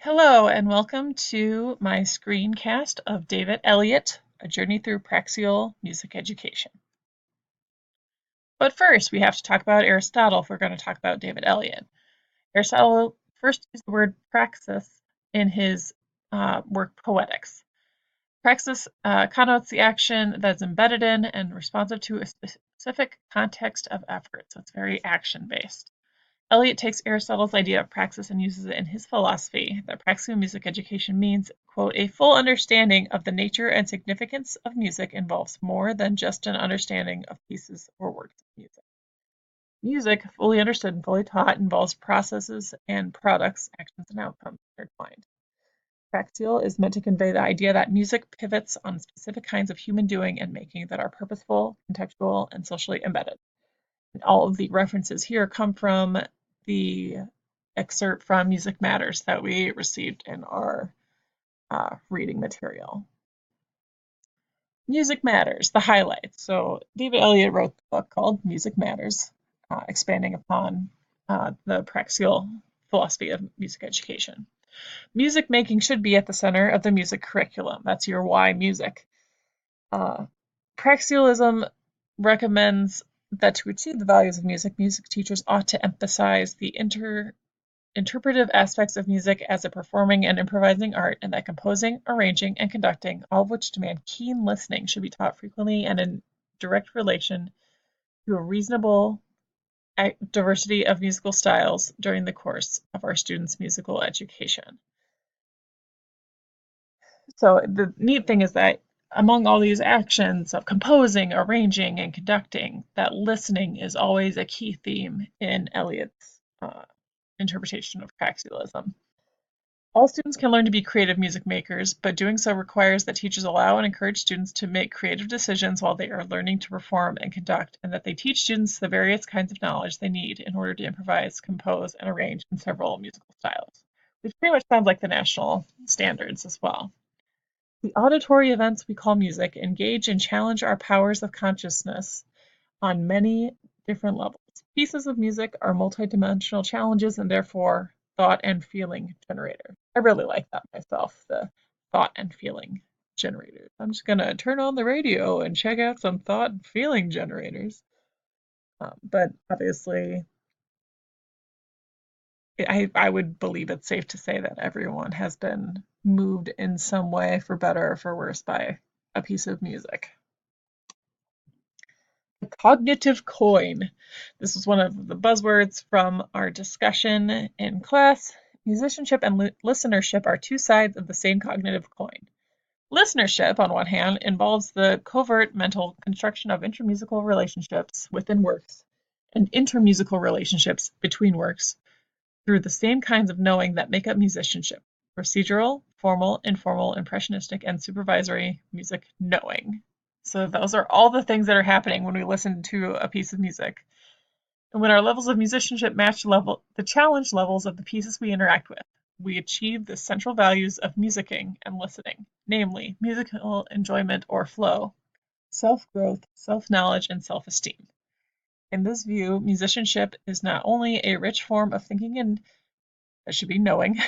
Hello and welcome to my screencast of David Elliott, A Journey Through Praxial Music Education. But first, we have to talk about Aristotle if we're going to talk about David Elliott. Aristotle first used the word praxis in his work Poetics. Praxis connotes the action that's embedded in and responsive to a specific context of effort, so it's very action-based. Eliot takes Aristotle's idea of praxis and uses it in his philosophy that praxial music education means, quote, a full understanding of the nature and significance of music involves more than just an understanding of pieces or works of music. Music, fully understood and fully taught, involves processes and products, actions and outcomes intertwined. Praxial is meant to convey the idea that music pivots on specific kinds of human doing and making that are purposeful, contextual, and socially embedded. All of the references here come from the excerpt from Music Matters that we received in our reading material. Music Matters, the highlights. So David Elliott wrote the book called Music Matters, expanding upon the praxial philosophy of music education. Music making should be at the center of the music curriculum. That's your why music. Praxialism recommends that to achieve the values of music, music teachers ought to emphasize the interpretive aspects of music as a performing and improvising art, and that composing, arranging, and conducting, all of which demand keen listening, should be taught frequently and in direct relation to a reasonable diversity of musical styles during the course of our students' musical education. So the neat thing is that among all these actions of composing, arranging, and conducting, that listening is always a key theme in Eliot's interpretation of praxialism. All students can learn to be creative music makers, but doing so requires that teachers allow and encourage students to make creative decisions while they are learning to perform and conduct, and that they teach students the various kinds of knowledge they need in order to improvise, compose, and arrange in several musical styles, which pretty much sounds like the national standards as well. The auditory events we call music engage and challenge our powers of consciousness on many different levels. Pieces of music are multidimensional challenges and therefore thought and feeling generators. I really like that myself, the thought and feeling generators. I'm just going to turn on the radio and check out some thought and feeling generators. But obviously, I would believe it's safe to say that everyone has been moved in some way, for better or for worse, by a piece of music. The cognitive coin. This was one of the buzzwords from our discussion in class. Musicianship and listenership are two sides of the same cognitive coin. Listenership, on one hand, involves the covert mental construction of intermusical relationships within works and intermusical relationships between works through the same kinds of knowing that make up musicianship: procedural, formal, informal, impressionistic, and supervisory music knowing. So those are all the things that are happening when we listen to a piece of music. And when our levels of musicianship match the challenge levels of the pieces we interact with, we achieve the central values of musicking and listening, namely musical enjoyment or flow, self-growth, self-knowledge, and self-esteem. In this view, musicianship is not only a rich form of thinking and that should be knowing.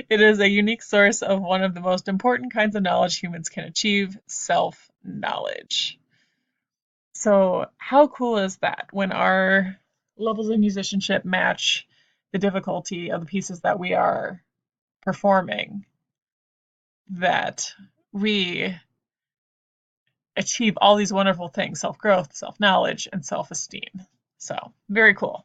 It is a unique source of one of the most important kinds of knowledge humans can achieve, self-knowledge. So how cool is that when our levels of musicianship match the difficulty of the pieces that we are performing, that we achieve all these wonderful things: self-growth, self-knowledge, and self-esteem. So very cool.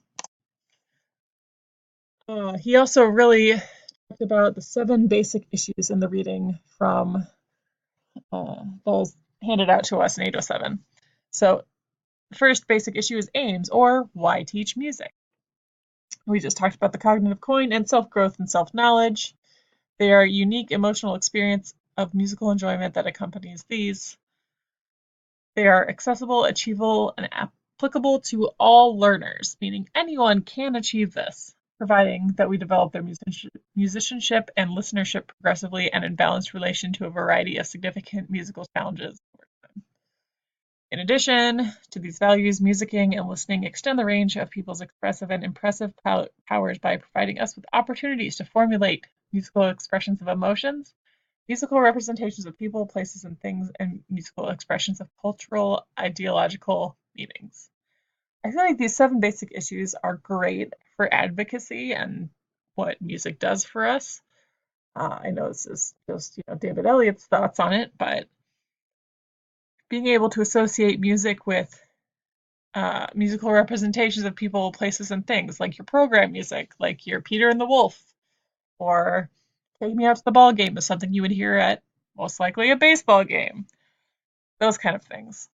He also really talked about the 7 basic issues in the reading from that was handed out to us in 807. So the first basic issue is aims, or why teach music. We just talked about the cognitive coin and self-growth and self-knowledge. They are a unique emotional experience of musical enjoyment that accompanies these. They are accessible, achievable, and applicable to all learners, meaning anyone can achieve this, providing that we develop their musicianship and listenership progressively and in balanced relation to a variety of significant musical challenges. In addition to these values, musicking and listening extend the range of people's expressive and impressive powers by providing us with opportunities to formulate musical expressions of emotions, musical representations of people, places, and things, and musical expressions of cultural, ideological meanings. I feel like these 7 basic issues are great for advocacy and what music does for us. I know this is just David Elliott's thoughts on it, but being able to associate music with musical representations of people, places, and things, like your program music, like your Peter and the Wolf, or Take Me Out to the Ball Game is something you would hear at most likely a baseball game. Those kind of things.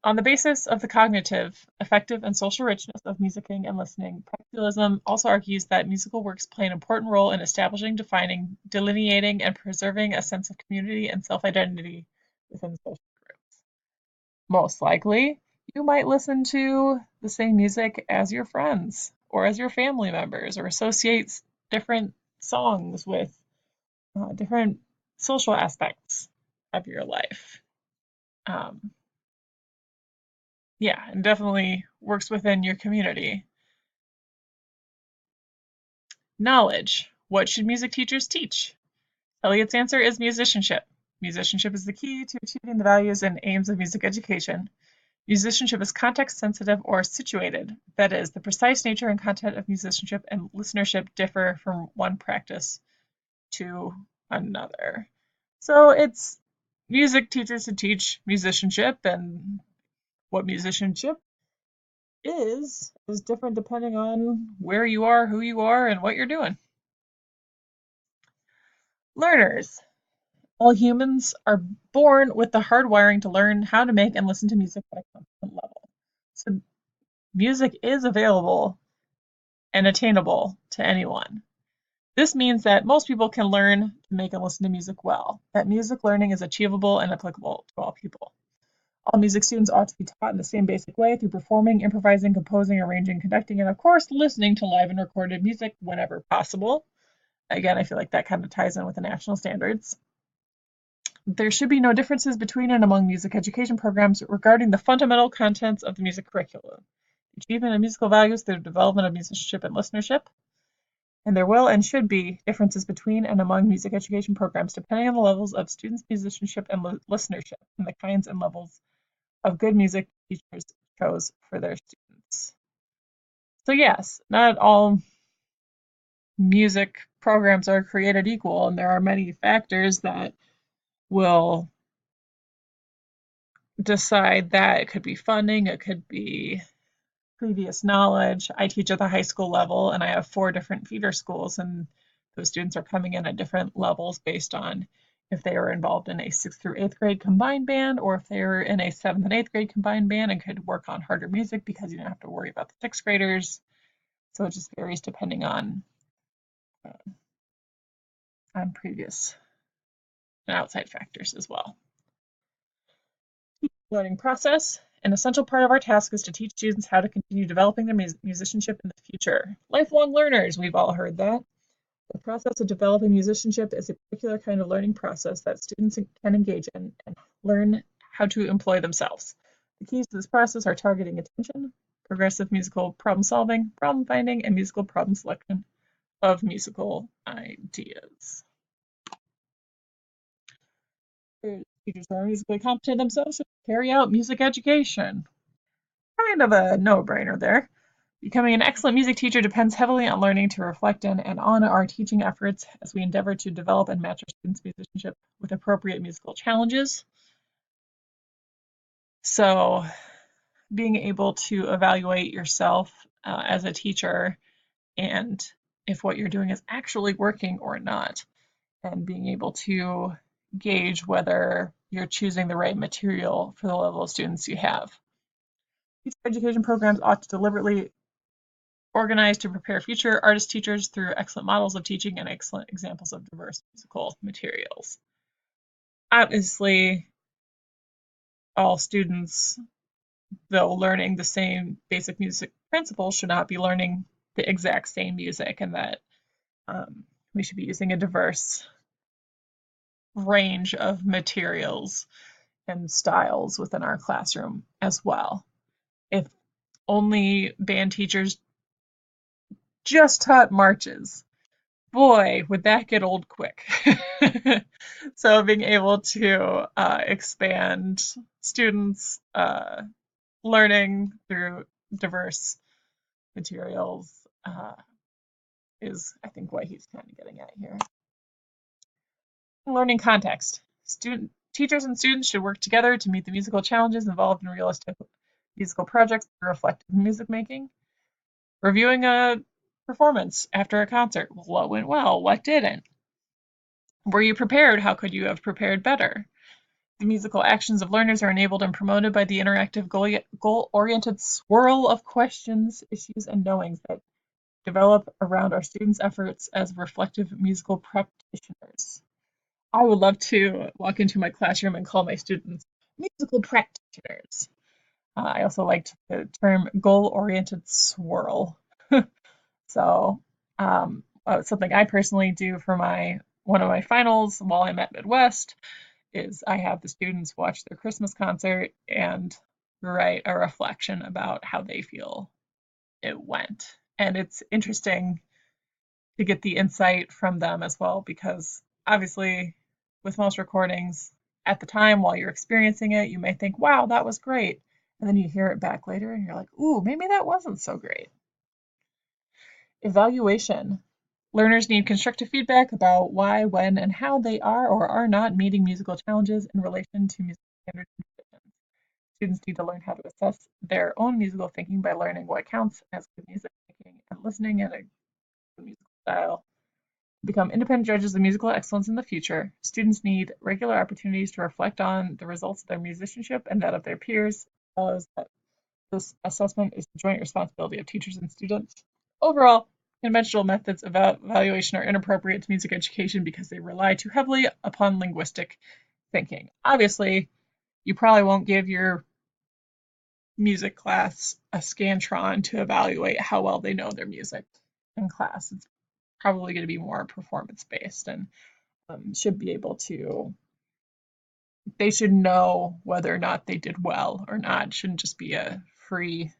On the basis of the cognitive, affective, and social richness of musicking and listening, practicalism also argues that musical works play an important role in establishing, defining, delineating, and preserving a sense of community and self-identity within social groups. Most likely, you might listen to the same music as your friends or as your family members, or associate different songs with different social aspects of your life. Um, yeah, and definitely works within your community. Knowledge. What should music teachers teach? Eliot's answer is musicianship. Musicianship is the key to achieving the values and aims of music education. Musicianship is context sensitive or situated. That is, the precise nature and content of musicianship and listenership differ from one practice to another. So it's music teachers to teach musicianship, and what musicianship is different depending on where you are, who you are, and what you're doing. Learners. All humans are born with the hard wiring to learn how to make and listen to music at a competent level. So music is available and attainable to anyone. This means that most people can learn to make and listen to music well, that music learning is achievable and applicable to all people. All music students ought to be taught in the same basic way through performing, improvising, composing, arranging, conducting, and of course, listening to live and recorded music whenever possible. Again, I feel like that kind of ties in with the national standards. There should be no differences between and among music education programs regarding the fundamental contents of the music curriculum. Achievement of musical values through the development of musicianship and listenership. And there will and should be differences between and among music education programs depending on the levels of students' musicianship and listenership and the kinds and levels of good music teachers chose for their students. So yes, not all music programs are created equal, and there are many factors that will decide that. It could be funding, it could be previous knowledge. I teach at the high school level, and I have 4 different feeder schools, and those students are coming in at different levels based on if they were involved in a 6th through 8th grade combined band, or if they were in a 7th and 8th grade combined band and could work on harder music because you don't have to worry about the 6th graders. So it just varies depending on previous and outside factors as well. Learning process. An essential part of our task is to teach students how to continue developing their musicianship in the future. Lifelong learners, we've all heard that. The process of developing musicianship is a particular kind of learning process that students can engage in and learn how to employ themselves. The keys to this process are targeting attention, progressive musical problem solving, problem finding, and musical problem selection of musical ideas. Teachers who are musically competent themselves should carry out music education. Kind of a no-brainer there. Becoming an excellent music teacher depends heavily on learning to reflect in and on our teaching efforts as we endeavor to develop and match our students' musicianship with appropriate musical challenges. So being able to evaluate yourself as a teacher and if what you're doing is actually working or not, and being able to gauge whether you're choosing the right material for the level of students you have. These education programs ought to deliberately organize to prepare future artist teachers through excellent models of teaching and excellent examples of diverse musical materials. Obviously, all students, though learning the same basic music principles, should not be learning the exact same music, and that we should be using a diverse range of materials and styles within our classroom as well. If only band teachers just taught marches, boy, would that get old quick. So being able to expand students' learning through diverse materials is, I think, what he's kind of getting at here. Learning context. Teachers and students should work together to meet the musical challenges involved in realistic musical projects through reflective music making. Reviewing a performance after a concert. What went well? What didn't? Were you prepared? How could you have prepared better? The musical actions of learners are enabled and promoted by the interactive goal-oriented swirl of questions, issues, and knowings that develop around our students' efforts as reflective musical practitioners. I would love to walk into my classroom and call my students musical practitioners. I also liked the term goal-oriented swirl. So something I personally do for one of my finals while I'm at Midwest is I have the students watch their Christmas concert and write a reflection about how they feel it went. And it's interesting to get the insight from them as well, because obviously, with most recordings, at the time while you're experiencing it, you may think, wow, that was great. And then you hear it back later and you're like, ooh, maybe that wasn't so great. Evaluation. Learners need constructive feedback about why, when, and how they are or are not meeting musical challenges in relation to musical standards and traditions. Students need to learn how to assess their own musical thinking by learning what counts as good music making and listening and a good musical style. To become independent judges of musical excellence in the future, students need regular opportunities to reflect on the results of their musicianship and that of their peers, as well as that this assessment is the joint responsibility of teachers and students. Overall, conventional methods of evaluation are inappropriate to music education because they rely too heavily upon linguistic thinking. Obviously, you probably won't give your music class a Scantron to evaluate how well they know their music in class. It's probably going to be more performance based and should be able to, they should know whether or not they did well or not. It shouldn't just be a free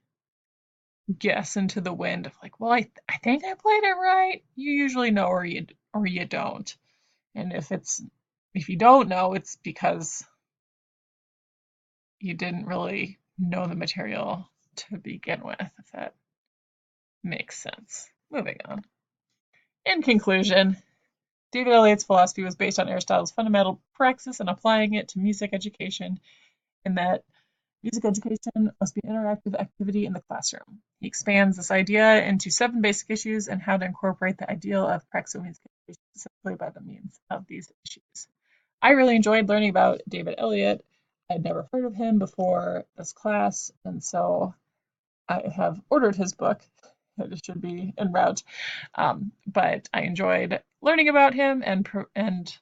guess into the wind of like, well, I think I played it right. You usually know or you don't. And if you don't know, it's because you didn't really know the material to begin with, if that makes sense. Moving on. In conclusion, David Elliott's philosophy was based on Aristotle's fundamental praxis and applying it to music education, in that music education must be an interactive activity in the classroom. He expands this idea into 7 basic issues and how to incorporate the ideal of practical music education specifically by the means of these issues. I really enjoyed learning about David Elliott. I'd never heard of him before this class, and so I have ordered his book. It should be en route. But I enjoyed learning about him and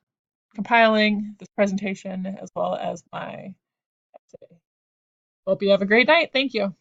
compiling this presentation as well as my essay. Hope you have a great night. Thank you.